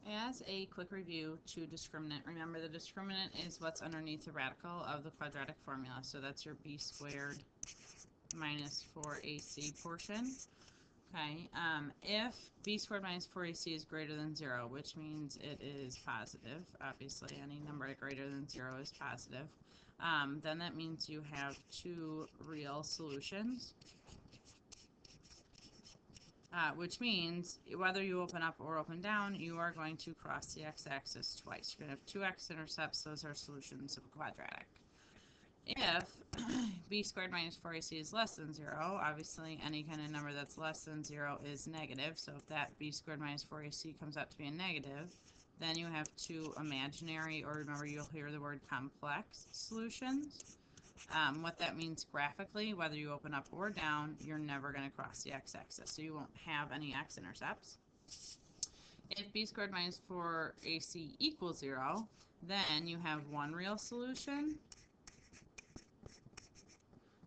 As a quick review to discriminant, remember the discriminant is what's underneath the radical of the quadratic formula. So that's your b squared minus 4ac portion. Okay, if b squared minus 4ac is greater than 0, which means it is positive, obviously any number greater than 0 is positive, then that means you have two real solutions. Which means whether you open up or open down, you are going to cross the x-axis twice. You're going to have two x-intercepts. Those are solutions of a quadratic. If b squared minus 4ac is less than 0, obviously any kind of number that's less than 0 is negative. So if that b squared minus 4ac comes out to be a negative, then you have two imaginary, or remember you'll hear the word complex solutions. What that means graphically, whether you open up or down, you're never going to cross the x-axis, so you won't have any x-intercepts. If b squared minus 4ac equals 0, then you have one real solution.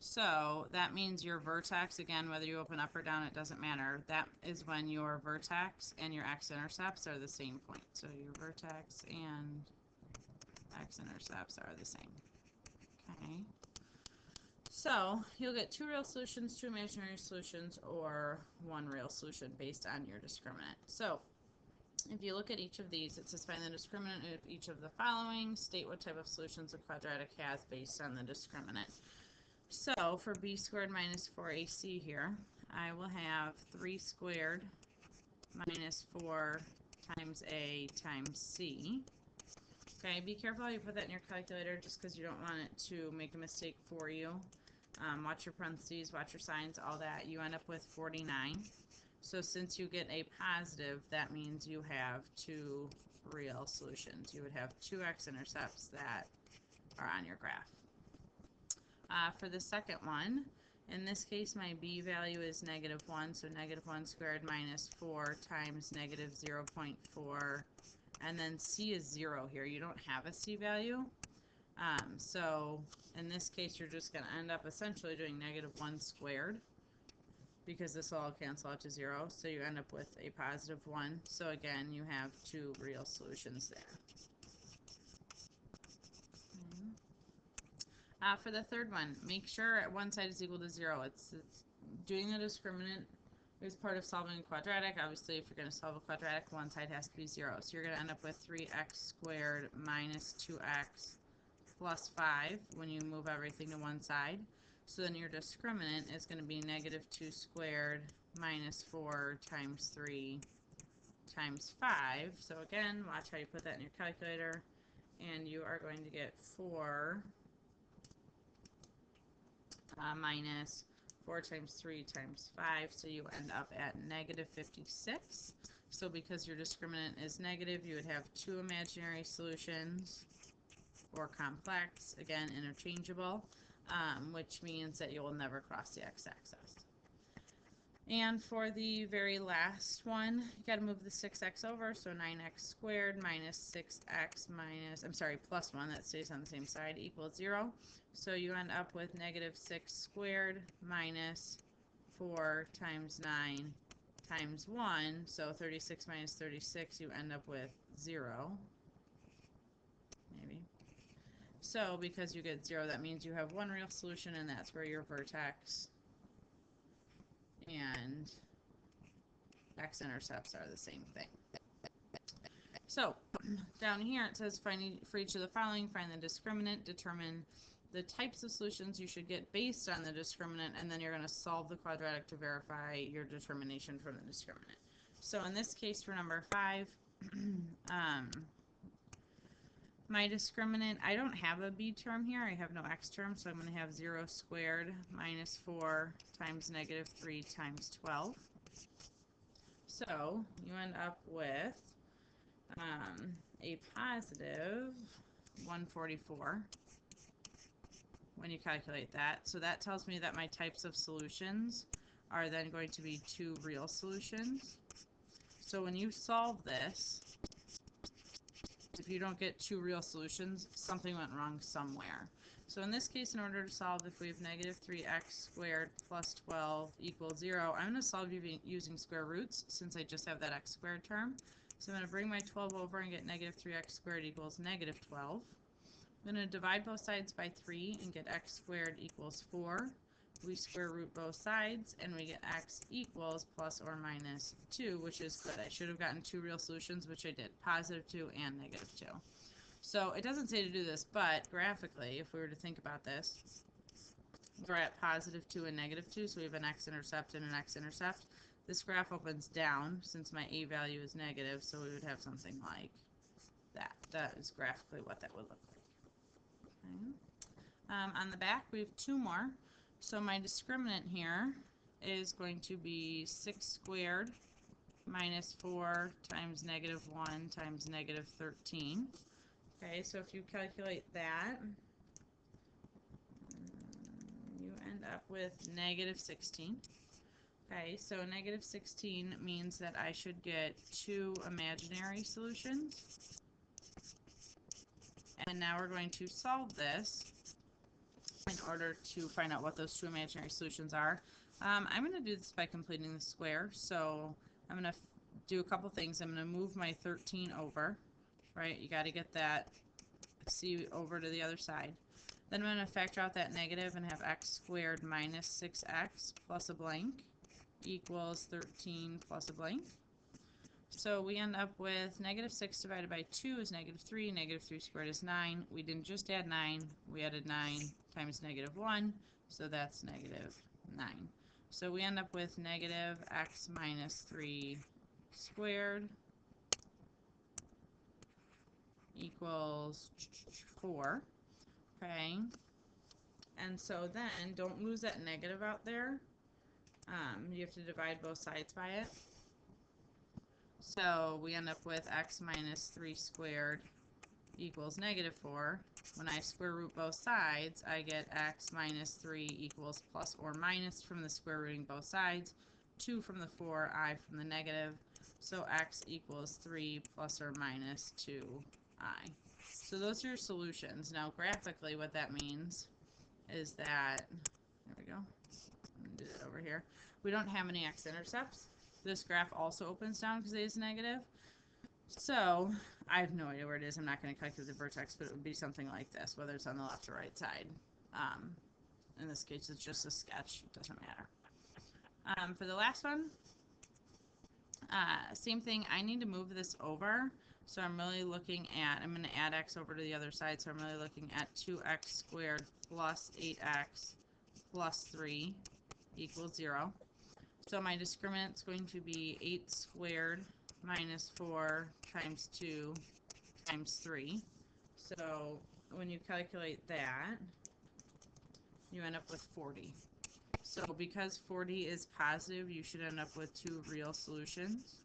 So that means your vertex, again, whether you open up or down, it doesn't matter. That is when your vertex and your x-intercepts are the same point. So your vertex and x-intercepts are the same. Okay. So you'll get two real solutions, two imaginary solutions, or one real solution based on your discriminant. So if you look at each of these, it says find the discriminant of each of the following. State what type of solutions a quadratic has based on the discriminant. So for b squared minus 4ac here, I will have 3 squared minus 4 times a times c. Okay, be careful how you put that in your calculator just because you don't want it to make a mistake for you. Watch your parentheses, watch your signs, all that. You end up with 49. So since you get a positive, that means you have two real solutions. You would have two x-intercepts that are on your graph. For the second one, in this case my b value is -1, so -1 squared minus 4 times -0.4, and then c is 0 here. You don't have a c value. So in this case, you're just going to end up essentially doing -1 squared because this will all cancel out to 0. So you end up with a +1. So again, you have two real solutions there. For the third one, make sure one side is equal to 0. It's doing the discriminant is part of solving a quadratic. Obviously, if you're going to solve a quadratic, one side has to be 0. So you're going to end up with 3x squared minus 2x plus 5 when you move everything to one side. So then your discriminant is going to be -2 squared minus 4 times 3 times 5. So again, watch how you put that in your calculator, and you are going to get 4 minus 4 times 3 times 5, so you end up at -56. So because your discriminant is negative, you would have two imaginary solutions, or complex, again interchangeable, which means that you will never cross the x-axis. And for the very last one, you got to move the 6x over, so 9x squared minus 6x minus, plus 1, that stays on the same side, equals 0. So you end up with -6 squared minus 4 times 9 times 1, so 36 minus 36, you end up with 0. Maybe. So because you get 0, that means you have one real solution, and that's where your vertex and x-intercepts are the same thing. So down here it says find for each of the following, find the discriminant, determine the types of solutions you should get based on the discriminant, and then you're going to solve the quadratic to verify your determination from the discriminant. So in this case for number 5, my discriminant, I don't have a b term here, I have no x term, so I'm going to have 0 squared minus 4 times -3 times 12. So you end up with a positive 144 when you calculate that. So that tells me that my types of solutions are then going to be two real solutions. So when you solve this, if you don't get two real solutions, something went wrong somewhere. So in this case, in order to solve, if we have -3x squared plus 12 equals 0, I'm going to solve using square roots since I just have that x squared term. So I'm going to bring my 12 over and get negative 3x squared equals negative 12. I'm going to divide both sides by 3 and get x squared equals 4. We square root both sides and we get x equals plus or minus 2, which is good. I should have gotten 2 real solutions, which I did, positive 2 and negative 2. So it doesn't say to do this, but graphically, if we were to think about this, we're at positive 2 and negative 2, so we have an x-intercept and an x-intercept. This graph opens down since my a value is negative, so we would have something like that. That is graphically what that would look like. Okay. On the back, we have 2 more. So my discriminant here is going to be 6 squared minus 4 times negative 1 times negative 13. Okay, so if you calculate that, you end up with negative 16. Okay, so negative 16 means that I should get 2 imaginary solutions. And now we're going to solve this in order to find out what those 2 imaginary solutions are. I'm going to do this by completing the square. So I'm going to do a couple things. I'm going to move my 13 over, right? You got to get that C over to the other side. Then I'm going to factor out that negative and have x squared minus 6x plus a blank equals 13 plus a blank. So we end up with negative 6 divided by 2 is negative 3. Negative 3 squared is 9. We didn't just add 9. We added 9 times negative 1. So that's negative 9. So we end up with negative x minus 3 squared equals 4. Okay. And so then don't lose that negative out there. You have to divide both sides by it. So we end up with x minus 3 squared equals negative 4. When I square root both sides, I get x minus 3 equals plus or minus from the square rooting both sides, 2 from the 4, I from the negative. So x equals 3 plus or minus 2i. So those are your solutions. Now graphically what that means is that, there we go, I'm going to do it over here. We don't have any x-intercepts. This graph also opens down because it is negative. So I have no idea where it is. I'm not going to calculate the vertex, but it would be something like this, whether it's on the left or right side. In this case, it's just a sketch. It doesn't matter. For the last one, same thing. I need to move this over. So I'm really looking at, I'm going to add x over to the other side. So I'm really looking at 2x squared plus 8x plus 3 equals 0. So my discriminant is going to be 8 squared minus 4 times 2 times 3. So when you calculate that, you end up with 40. So because 40 is positive, you should end up with 2 real solutions.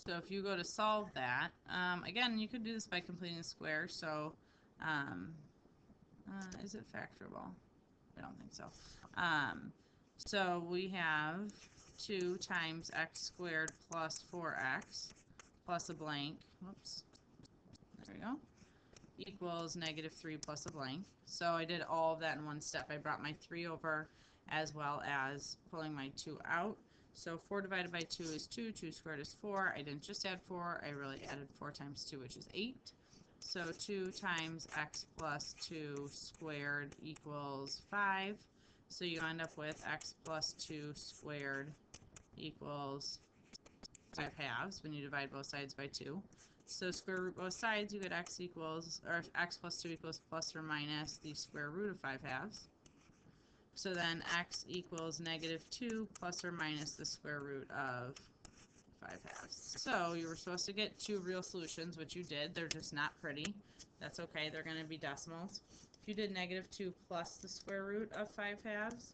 So if you go to solve that, again, you could do this by completing the square. So is it factorable? I don't think so. So we have 2 times x squared plus 4x plus a blank, whoops, there we go, equals negative 3 plus a blank. So I did all of that in one step. I brought my 3 over as well as pulling my 2 out. So 4 divided by 2 is 2, 2 squared is 4. I didn't just add 4, I really added 4 times 2, which is 8. So 2 times x plus 2 squared equals 5. So you end up with x plus 2 squared equals 5 halves when you divide both sides by 2. So square root both sides, you get x equals, or x plus 2 equals plus or minus the square root of 5 halves. So then x equals negative 2 plus or minus the square root of 5 halves. So you were supposed to get 2 real solutions, which you did. They're just not pretty. That's okay. They're going to be decimals. If you did negative 2 plus the square root of 5 halves,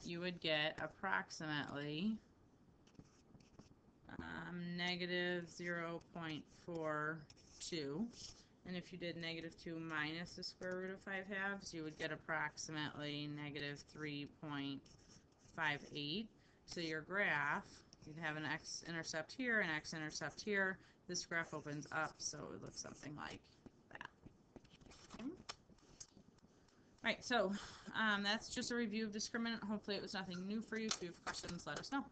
you would get approximately negative 0.42. And if you did negative 2 minus the square root of 5 halves, you would get approximately negative 3.58. So your graph, you'd have an x-intercept here, an x-intercept here. This graph opens up, so it would look something like that. Okay. Right, so that's just a review of discriminant. Hopefully it was nothing new for you. If you have questions, let us know.